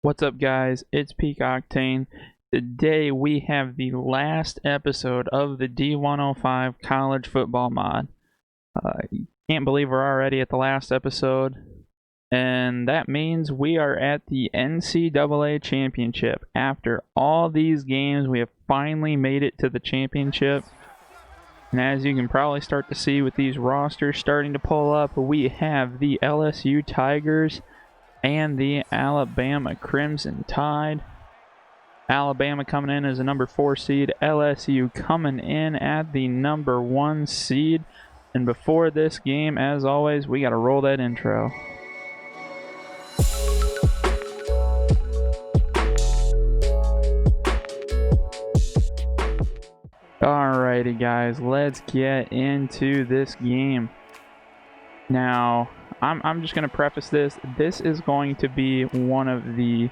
What's up, guys? It's Peak Octane. Today we have the last episode of the D105 college football mod. Can't believe we're already at the last episode, and that means we are at the NCAA championship. After all these games, we have finally made it to the championship. And as you can probably start to see with these rosters starting to pull up, we have the LSU Tigers and the Alabama Crimson Tide. Alabama coming in as a number 4 seed, LSU coming in at the number 1 seed. And before this game, as always, we got to roll that intro. Alrighty, guys, let's get into this game. Now, I'm just going to preface this. This is going to be one of the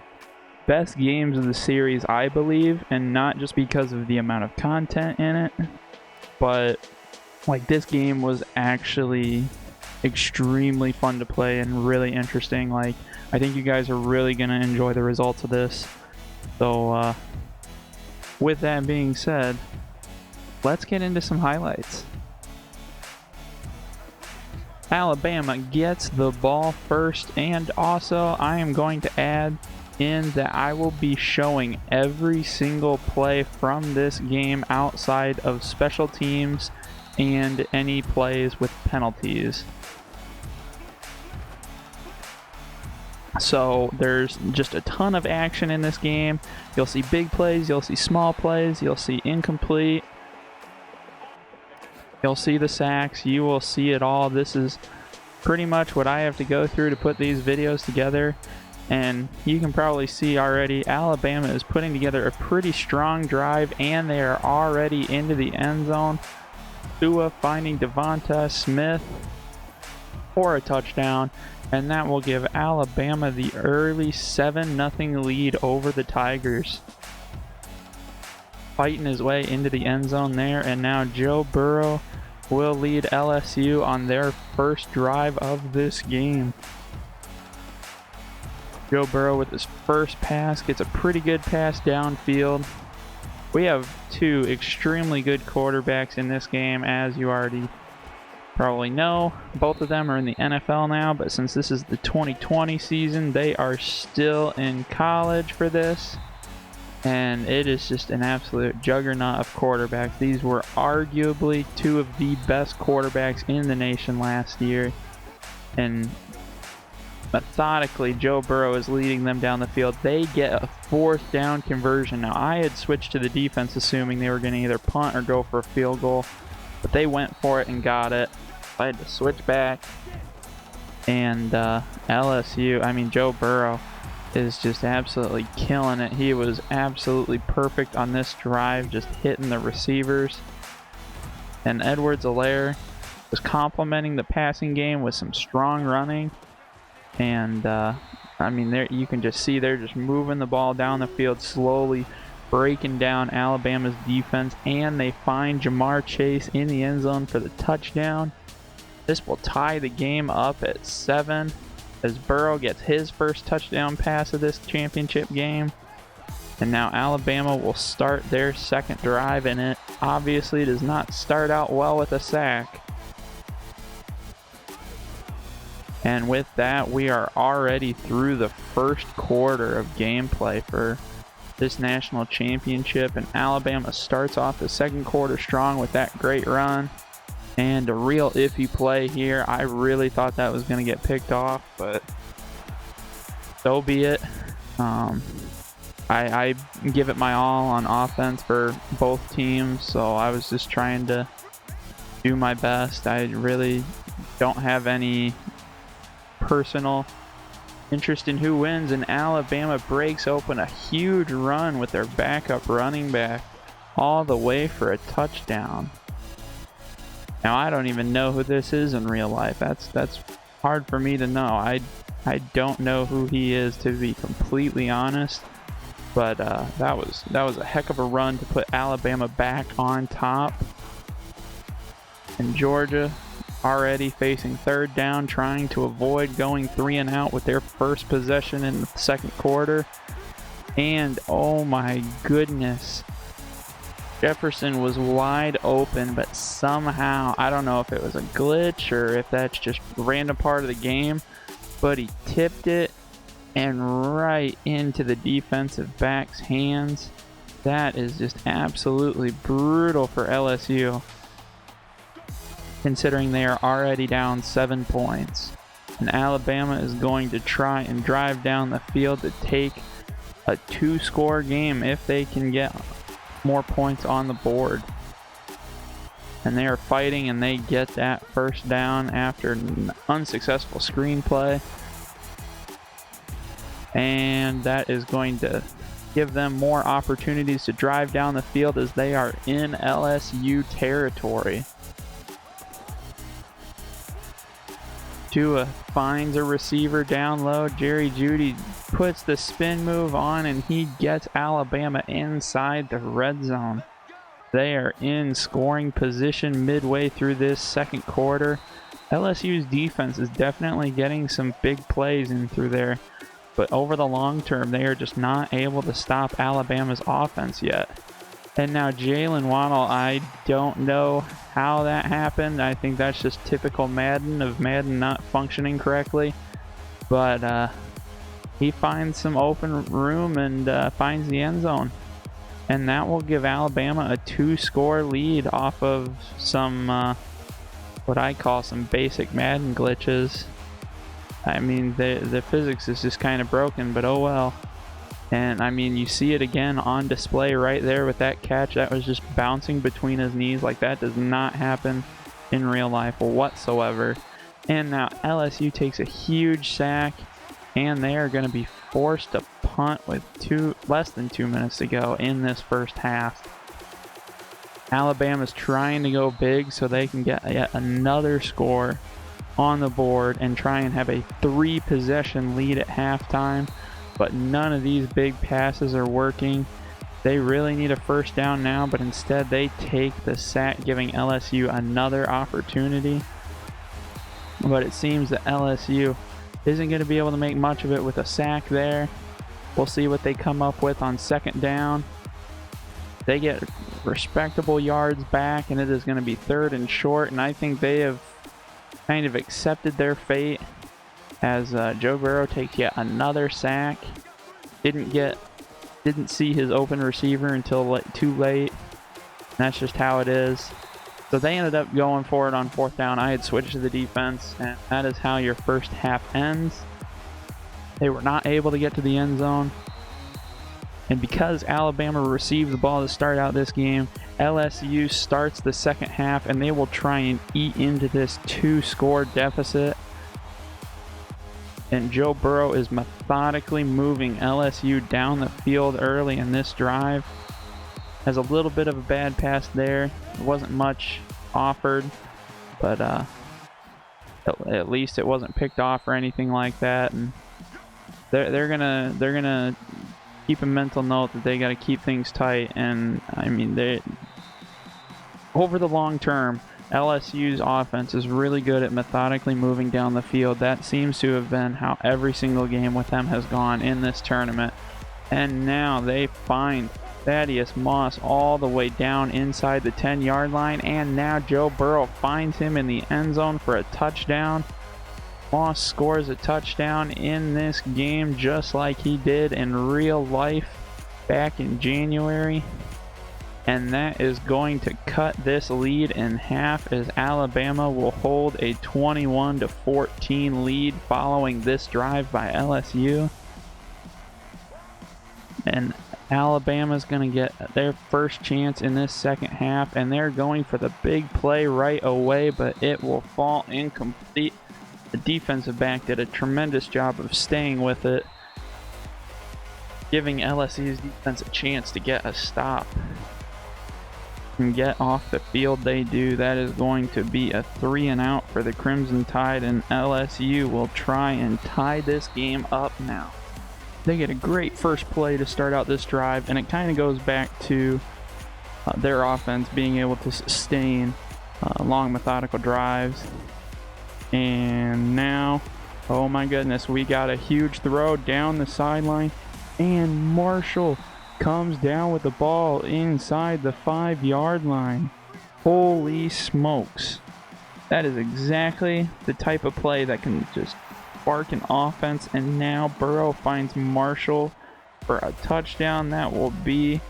best games of the series, I believe, and not just because of the amount of content in it, but like this game was actually extremely fun to play and really interesting. Like, I think you guys are really going to enjoy the results of this. So, with that being said, let's get into some highlights. Alabama gets the ball first, and also I am going to add in that I will be showing every single play from this game outside of special teams and any plays with penalties. So there's just a ton of action in this game. You'll see big plays, you'll see small plays, you'll see incomplete. You'll see the sacks, you will see it all. This is pretty much what I have to go through to put these videos together. And you can probably see already, Alabama is putting together a pretty strong drive, and they are already into the end zone. Tua finding Devonta Smith for a touchdown, and that will give Alabama the early 7-0 lead over the Tigers. Fighting his way into the end zone there, and now Joe Burrow will lead LSU on their first drive of this game. Joe Burrow with his first pass gets a pretty good pass downfield. We have two extremely good quarterbacks in this game, as you already probably know. Both of them are in the NFL now, but since this is the 2020 season, they are still in college for this. And it is just an absolute juggernaut of quarterbacks. These were arguably two of the best quarterbacks in the nation last year. And methodically, Joe Burrow is leading them down the field. They get a 4th down conversion. Now, I had switched to the defense assuming they were going to either punt or go for a field goal, but they went for it and got it. I had to switch back. And Joe Burrow is just absolutely killing it. He was absolutely perfect on this drive, just hitting the receivers. And Edwards-Helaire was complementing the passing game with some strong running. And there you can just see they're just moving the ball down the field, slowly breaking down Alabama's defense, and they find Jamar Chase in the end zone for the touchdown. This will tie the game up at 7 as Burrow gets his first touchdown pass of this championship game. And now Alabama will start their second drive, and it obviously does not start out well with a sack. And with that, we are already through the first quarter of gameplay for this national championship, and Alabama starts off the second quarter strong with that great run. And a real iffy play here. I really thought that was going to get picked off, but so be it. I give it my all on offense for both teams, so I was just trying to do my best. I really don't have any personal interest in who wins, and Alabama breaks open a huge run with their backup running back all the way for a touchdown. Now, I don't even know who this is in real life. That's hard for me to know. I don't know who he is, to be completely honest. But that was a heck of a run to put Alabama back on top. And Georgia already facing third down, trying to avoid going 3 and out with their first possession in the second quarter. And oh my goodness, Jefferson was wide open, but somehow, I don't know if it was a glitch or if that's just a random part of the game, but he tipped it and right into the defensive back's hands. That is just absolutely brutal for LSU, considering they are already down 7 points. And Alabama is going to try and drive down the field to take a 2-score game if they can get more points on the board. And they are fighting, and they get that first down after an unsuccessful screenplay. And that is going to give them more opportunities to drive down the field as they are in LSU territory. Tua finds a receiver down low. Jerry Jeudy puts the spin move on, and he gets Alabama inside the red zone. They are in scoring position midway through this second quarter. LSU's defense is definitely getting some big plays in through there, but over the long term, they are just not able to stop Alabama's offense yet. And now Jalen Waddle, I don't know how that happened. I think that's just typical Madden, of Madden not functioning correctly. But he finds some open room and finds the end zone. And that will give Alabama a 2-score lead off of some, what I call some basic Madden glitches. I mean, the physics is just kind of broken, but oh well. And I mean, you see it again on display right there with that catch. That was just bouncing between his knees. Like, that does not happen in real life whatsoever. And now LSU takes a huge sack, and they are going to be forced to punt with less than 2 minutes to go in this first half. Alabama's trying to go big so they can get yet another score on the board and try and have a 3-possession lead at halftime. But none of these big passes are working. They really need a first down now, but instead they take the sack, giving LSU another opportunity. But it seems that LSU isn't going to be able to make much of it with a sack there. We'll see what they come up with on second down. They get respectable yards back, and it is going to be 3rd and short, and I think they have kind of accepted their fate as Joe Burrow takes yet another sack. Didn't see his open receiver until too late. That's just how it is. So they ended up going for it on 4th down. I had switched to the defense, and that is how your first half ends. They were not able to get to the end zone. And because Alabama received the ball to start out this game, LSU starts the second half, and they will try and eat into this 2-score deficit. And Joe Burrow is methodically moving LSU down the field early in this drive. Has a little bit of a bad pass there. There wasn't much offered, but at least it wasn't picked off or anything like that. And they're gonna keep a mental note that they got to keep things tight. And I mean, over the long term, LSU's offense is really good at methodically moving down the field. That seems to have been how every single game with them has gone in this tournament. And now they find Thaddeus Moss all the way down inside the 10-yard line, and now Joe Burrow finds him in the end zone for a touchdown. Moss scores a touchdown in this game just like he did in real life back in January. And that is going to cut this lead in half, as Alabama will hold a 21-14 lead following this drive by LSU. And Alabama's going to get their first chance in this second half, and they're going for the big play right away, but it will fall incomplete. The defensive back did a tremendous job of staying with it, giving LSU's defense a chance to get a stop and get off the field. They do. That is going to be a 3 and out for the Crimson Tide, and LSU will try and tie this game up now. They get a great first play to start out this drive, and it kind of goes back to their offense being able to sustain long methodical drives. And now, oh my goodness, we got a huge throw down the sideline, and Marshall comes down with the ball inside the 5-yard line. Holy smokes. That is exactly the type of play that can just spark an offense. And now Burrow finds Marshall for a touchdown. That will be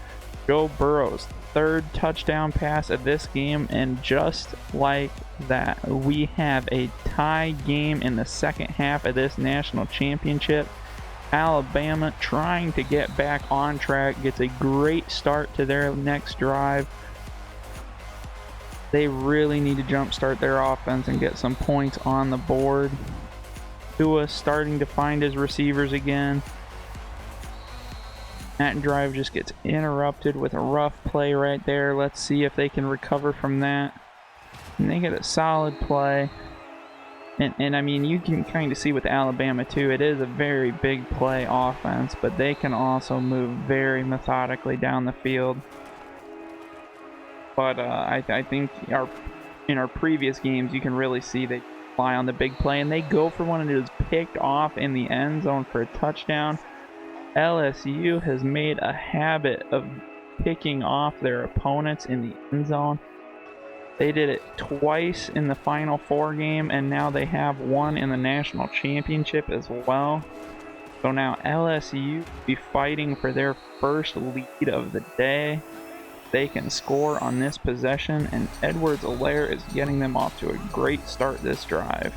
Joe Burrow's 3rd touchdown pass of this game. And just like that, we have a tie game in the second half of this national championship. Alabama trying to get back on track, gets a great start to their next drive. They really need to jumpstart their offense and get some points on the board. Tua starting to find his receivers again. That drive just gets interrupted with a rough play right there. Let's see if they can recover from that. And they get a solid play. And I mean, you can kind of see with Alabama too, it is a very big play offense, but they can also move very methodically down the field. But I think in our previous games, you can really see they rely on the big play, and they go for one, and it is picked off in the end zone for a touchdown. LSU has made a habit of picking off their opponents in the end zone. They did it twice in the Final Four game, and now they have one in the national championship as well. So now LSU will be fighting for their first lead of the day. They can score on this possession, and Edwards-Helaire is getting them off to a great start this drive.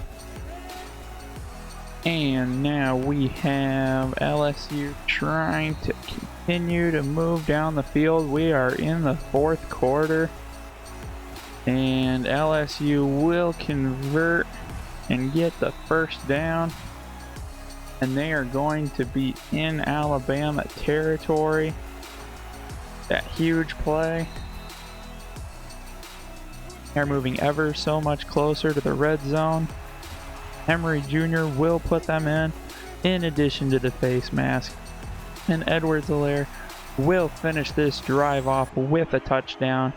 And now we have LSU trying to continue to move down the field. We are in the 4th quarter, and LSU will convert and get the first down, and they are going to be in Alabama territory. That huge play. They're moving ever so much closer to the red zone. Emery Jr. will put them in addition to the face mask. And Edwards-Helaire will finish this drive off with a touchdown.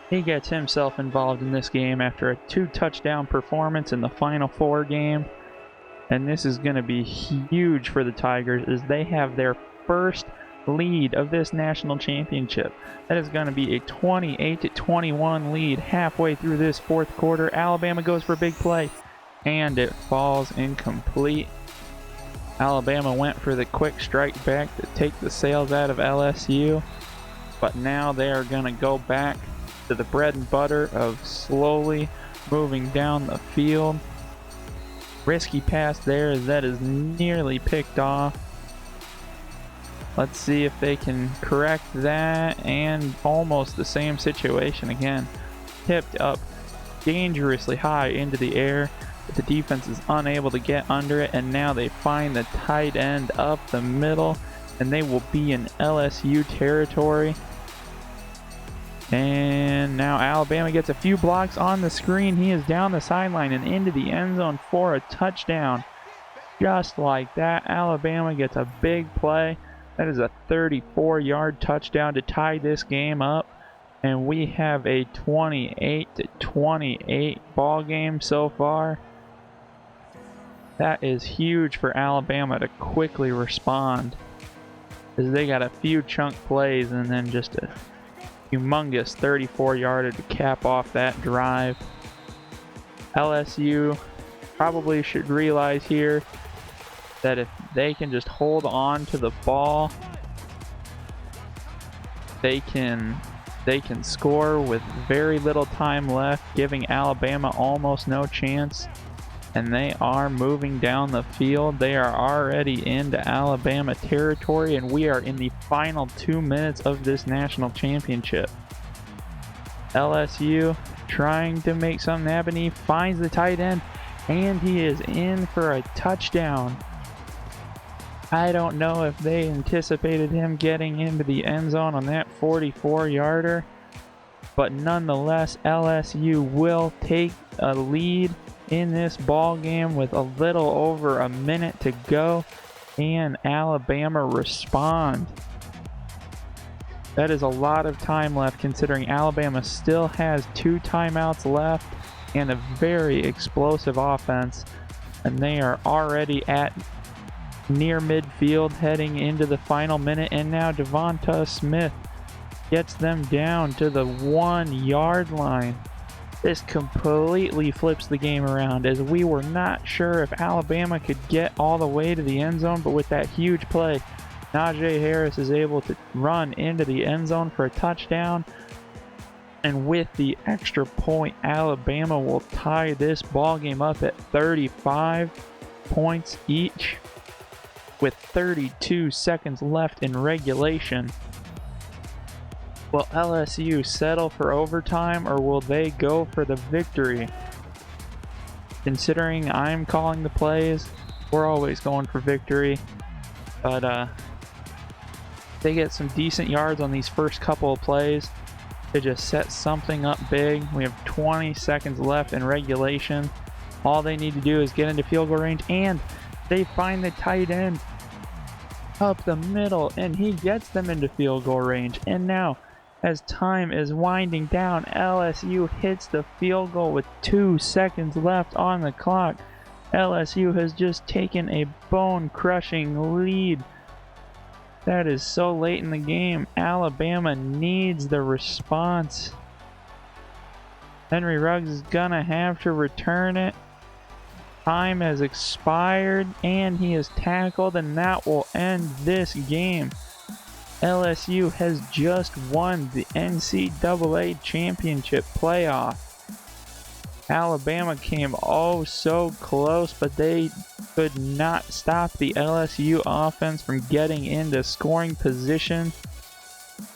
He gets himself involved in this game after a 2-touchdown performance in the Final Four game. And this is going to be huge for the Tigers as they have their first lead of this national championship. That is going to be a 28-21 lead halfway through this 4th quarter. Alabama goes for a big play, and it falls incomplete. Alabama went for the quick strike back to take the sails out of LSU, but now they are going to go back to the bread and butter of slowly moving down the field. Risky pass there as that is nearly picked off. Let's see if they can correct that, and almost the same situation again. Tipped up dangerously high into the air, but the defense is unable to get under it, and now they find the tight end up the middle, and they will be in LSU territory. And now Alabama gets a few blocks on the screen. He is down the sideline and into the end zone for a touchdown. Just like that, Alabama gets a big play. That is a 34-yard touchdown to tie this game up. And we have a 28-28 ball game so far. That is huge for Alabama to quickly respond, as they got a few chunk plays and then just a humongous 34-yarder to cap off that drive. LSU probably should realize here that if they can just hold on to the ball, they can score with very little time left, giving Alabama almost no chance. And they are moving down the field. They are already into Alabama territory, and we are in the final 2 minutes of this national championship. LSU trying to make something happen. He finds the tight end, and he is in for a touchdown. I don't know if they anticipated him getting into the end zone on that 44-yarder, but nonetheless, LSU will take a lead in this ball game with a little over a minute to go, and Alabama respond. That is a lot of time left, considering Alabama still has 2 timeouts left. and a very explosive offense, and they are already at near midfield heading into the final minute, and now Devonta Smith gets them down to the 1-yard line. This completely flips the game around, as we were not sure if Alabama could get all the way to the end zone, but with that huge play, Najee Harris is able to run into the end zone for a touchdown, and with the extra point, Alabama will tie this ball game up at 35 points each with 32 seconds left in regulation. Will LSU settle for overtime, or will they go for the victory? Considering I'm calling the plays, we're always going for victory. But they get some decent yards on these first couple of plays to just set something up big. We have 20 seconds left in regulation. All they need to do is get into field goal range, and they find the tight end up the middle, and he gets them into field goal range. And now, as time is winding down, LSU hits the field goal with 2 seconds left on the clock. LSU has just taken a bone-crushing lead. That is so late in the game. Alabama needs the response. Henry Ruggs is gonna have to return it. Time has expired, and he is tackled, and that will end this game. LSU has just won the NCAA championship playoff. Alabama came oh so close, but they could not stop the LSU offense from getting into scoring position.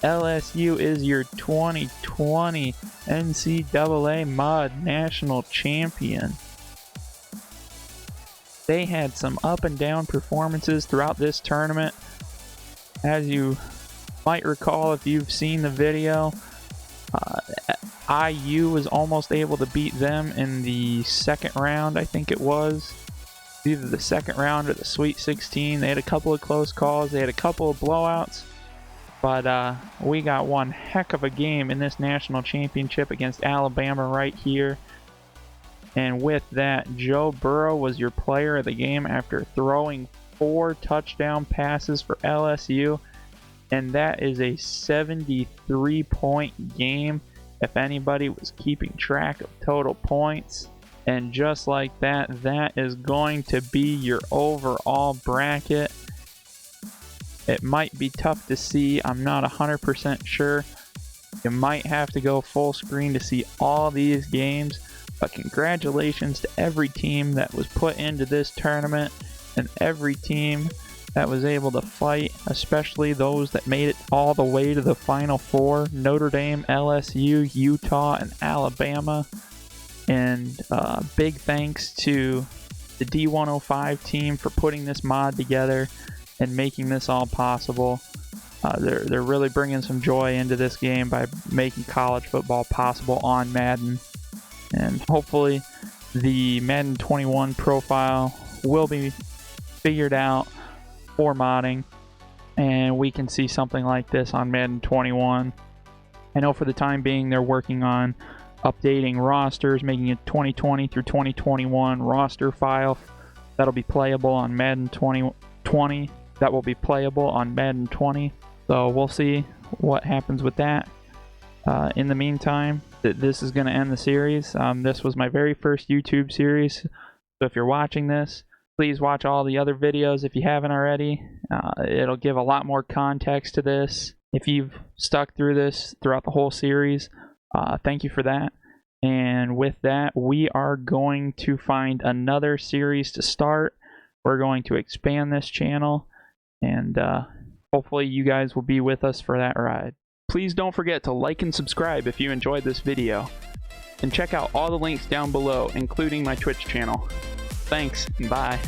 LSU is your 2020 NCAA Mod National Champion. They had some up and down performances throughout this tournament. As you might recall if you've seen the video, IU was almost able to beat them in the second round, I think it was. Either the second round or the Sweet 16. They had a couple of close calls. They had a couple of blowouts. But we got one heck of a game in this national championship against Alabama right here. And with that, Joe Burrow was your player of the game after throwing 4 touchdown passes for LSU. And that is a 73-point game if anybody was keeping track of total points. And just like that, that is going to be your overall bracket. It might be tough to see. I'm not 100% sure. You might have to go full screen to see all these games. But congratulations to every team that was put into this tournament and every team that was able to fight, especially those that made it all the way to the Final Four: Notre Dame, LSU, Utah, and Alabama. And big thanks to the D105 team for putting this mod together and making this all possible. They're really bringing some joy into this game by making college football possible on Madden. And hopefully the Madden 21 profile will be figured out for modding, and we can see something like this on Madden 21. I know for the time being they're working on updating rosters, making a 2020 through 2021 roster file that'll be playable on Madden 2020. That will be playable on Madden 20. So we'll see what happens with that. In the meantime, this is going to end the series. This was my very first YouTube series. So if you're watching this, please watch all the other videos if you haven't already. It'll give a lot more context to this. If you've stuck through this throughout the whole series, thank you for that. And with that, we are going to find another series to start. We're going to expand this channel, and hopefully you guys will be with us for that ride. Please don't forget to like and subscribe if you enjoyed this video. And check out all the links down below, including my Twitch channel. Thanks, and bye.